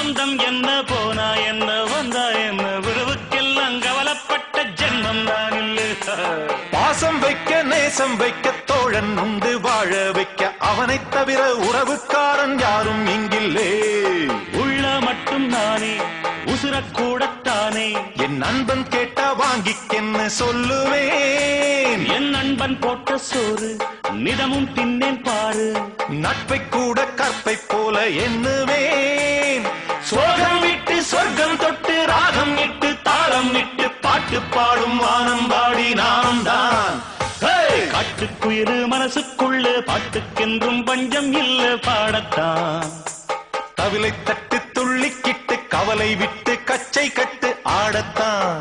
சொந்தம் என்ன போனா என்ன வந்தா என்ன உறவுக்கெல்லாம் கவலைப்பட்ட ஜென்மம் தான் இல்லை. பாசம் வைக்க நேசம் வைக்க தோழன் உண்டு வாழ வைக்க அவனை தவிர உறவுக்காரன் யாரும் இங்கில்லே. உள்ள மட்டும் நானே உசுரக்கூடத்தானே என் நண்பன் கேட்டா வாங்கிக்கென்னு சொல்லுவேன். என் நண்பன் போட்ட சோறு நிதமும் தின்னேன் பாரு. நட்பை கூட கற்பை போல எண்ணுவேன். சோகம் விட்டு சொர்க்கம் தொட்டு ராகம் இட்டு தாளம் இட்டு பாட்டு பாடும் வானம் பாடி நாம் தான். காட்டுக்குயிரு மனசுக்குள்ள பாட்டுக்கென்றும் பஞ்சம் இல்ல பாடத்தான். தவிலை தட்டு துள்ளிக்கிட்டு கவலை விட்டு கச்சை கட்டு ஆடத்தான்.